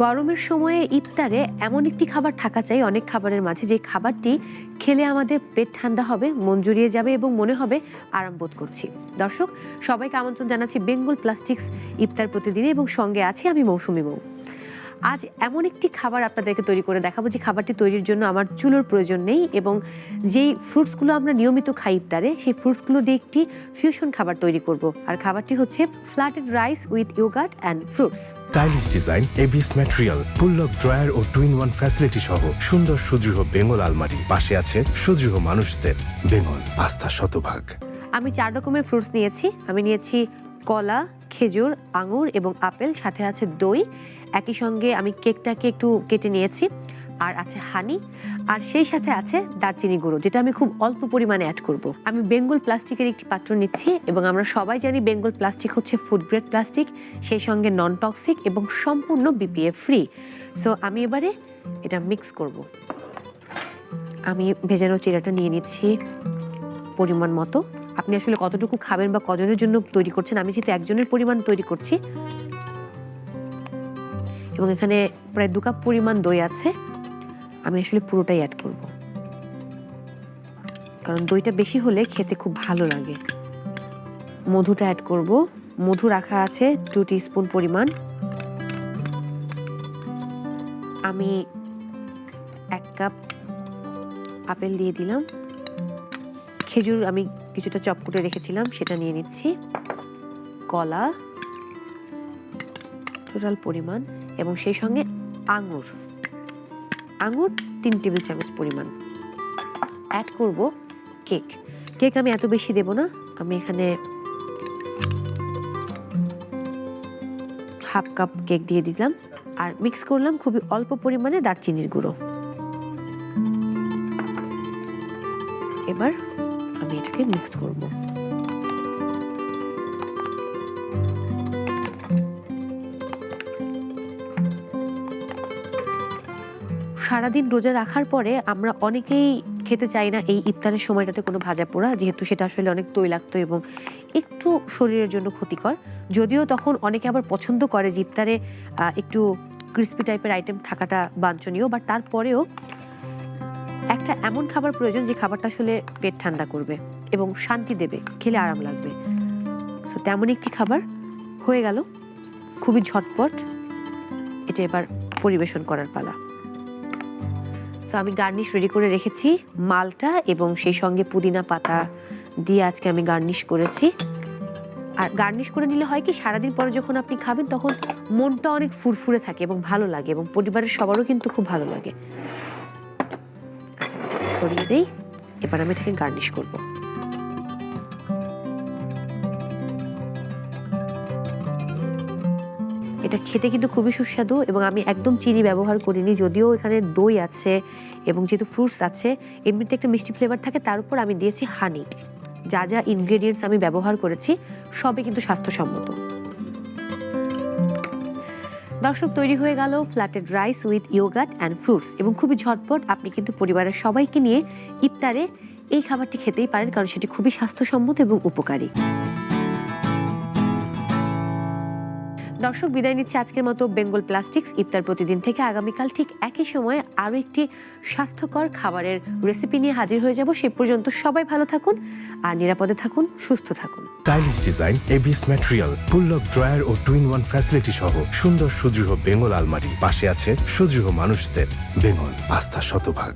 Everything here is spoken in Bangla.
গরমের সময়ে ইফতারে এমন একটি খাবার থাকা চাই অনেক খাবারের মাঝে, যে খাবারটি খেলে আমাদের পেট ঠান্ডা হবে, মন জুড়িয়ে যাবে এবং মনে হবে আরাম বোধ করছি। দর্শক সবাইকে আমন্ত্রণ জানাচ্ছি বেঙ্গল প্লাস্টিক্স ইফতার প্রতিদিনে, এবং সঙ্গে আছি আমি মৌসুমী মৌ। আজ এমন একটি খাবার আপনাদেরকে তৈরি করে দেখাবো যে খাবারটি তৈরির জন্য আমার চুলোর প্রয়োজন নেই, এবং যেই ফ্রুটসগুলো আমরা নিয়মিত খাই ইফতারে, সেই ফ্রুটসগুলো দিয়ে একটি ফিউশন খাবার তৈরি করব। আর খাবারটি হচ্ছে flattened rice with yogurt and fruits. Stylish design, ABS material, full lock drawer ও 2-in-1 ফ্যাসিলিটি সহ সুন্দর সুদৃঢ় বেঙ্গল আলমারি। পাশে আছে সুদৃঢ় মানুষদের বেঙ্গল আস্থা শতভাগ। আমি 4 রকমের ফ্রুটস নিয়েছি। আমি নিয়েছি কলা, খেজুর, আঙুর এবং আপেল, সাথে আছে দই। একই সঙ্গে আমি কেকটাকে একটু কেটে নিয়েছি, আর আছে হানি, আর সেই সাথে আছে দারচিনি গুঁড়ো, যেটা আমি খুব অল্প পরিমাণে অ্যাড করব। আমি বেঙ্গল প্লাস্টিকের একটি পাত্র নিচ্ছি, এবং আমরা সবাই জানি বেঙ্গল প্লাস্টিক হচ্ছে ফুড গ্রেড প্লাস্টিক, সেই সঙ্গে নন টক্সিক এবং সম্পূর্ণ বিপিএ ফ্রি। সো আমি এবারে এটা মিক্স করব। আমি ভেজানো চিড়াটা নিয়ে নিচ্ছি পরিমাণ মতো। আপনি আসলে কতটুকু খাবেন বা কজনের জন্য তৈরি করছেন, আমি যেহেতু একজনের পরিমাণ তৈরি করছি, এবং এখানে প্রায় 2 কাপ পরিমাণ দই আছে। আমি আসলে পুরোটাই অ্যাড করব, কারণ দইটা বেশি হলে খেতে খুব ভালো লাগে। মধুটা অ্যাড করব। মধু রাখা আছে 2 টিস্পুন পরিমাণ। আমি 1 কাপ আপেল দিয়ে দিলাম। খেজুর আমি কিছুটা চপ করে রেখেছিলাম, সেটা নিয়ে নিচ্ছি। কলা টোটাল পরিমাণ, এবং সেই সঙ্গে আঙুর 3 টেবিল চামচ পরিমাণ। অ্যাড করব কেক আমি এত বেশি দেব না, আমি এখানে হাফ কাপ কেক দিয়ে দিলাম। আর মিক্স করলাম খুবই অল্প পরিমাণে দারচিনির গুঁড়ো। এবার আমি এটাকে মিক্স করব। সারাদিন রোজা রাখার পরে আমরা অনেকেই খেতে চাই না এই ইফতারের সময়টাতে কোনো ভাজা পোড়া, যেহেতু সেটা আসলে অনেক তৈলাক্ত এবং একটু শরীরের জন্য ক্ষতিকর। যদিও তখন অনেকে আবার পছন্দ করে যে ইফতারে একটু ক্রিস্পি টাইপের আইটেম থাকাটা বাঞ্ছনীয়, বাট তারপরেও একটা এমন খাবার প্রয়োজন যে খাবারটা আসলে পেট ঠান্ডা করবে এবং শান্তি দেবে, খেলে আরাম লাগবে। সো তেমন একটি খাবার হয়ে গেল, খুবই ঝটপট। এটা এবার পরিবেশন করার পালা। তো আমি গার্নিশ রেডি করে রেখেছি মালটা, এবং সেই সঙ্গে পুদিনা পাতা দিয়ে আজকে আমি গার্নিশ করেছি। আর গার্নিশ করে নিলে হয় কি, সারাদিন পরে যখন আপনি খাবেন তখন মনটা অনেক ফুরফুরে থাকে এবং ভালো লাগে, এবং পরিবারের সবারও কিন্তু খুব ভালো লাগে। সরিয়ে দেই। এবার আমি এটাকে গার্নিশ করব। এটা খেতে কিন্তু খুবই সুস্বাদু, এবং আমি একদম চিনি ব্যবহার করিনি, যদিও এখানে দই আছে এবং যেহেতু ফ্রুটস আছে এমনিতে একটা মিষ্টি ফ্লেভার থাকে, তার উপর আমি দিয়েছি হানি। যা যা ইনগ্রেডিয়েন্টস আমি ব্যবহার করেছি সবই কিন্তু স্বাস্থ্যসম্মত। দর্শক, তৈরি হয়ে গেল flattened rice with yogurt and fruits, এবং খুবই ঝটপট। আপনি কিন্তু পরিবারের সবাইকে নিয়ে ইফতারে এই খাবারটি খেতেই পারেন, কারণ সেটি খুবই স্বাস্থ্যসম্মত এবং উপকারী। দর্শক, বিদায় নিচ্ছি আজকের মতো বেঙ্গল প্লাস্টিক্স ইফতার প্রতিদিন থেকে। আগামীকাল ঠিক একই সময়ে আরও একটি স্বাস্থ্যকর খাবারের রেসিপি নিয়ে হাজির হয়ে যাব। সেই পর্যন্ত সবাই ভালো থাকুন আর নিরাপদে থাকুন, সুস্থ থাকুন। Stylish design, ABS material, full lock drawer ও 2-in-1 ফ্যাসিলিটি সহ সুন্দর সুদৃঢ় বেঙ্গল আলমারি। পাশে আছে সুদৃঢ় মানুষদের বেঙ্গল আস্থা শতভাগ।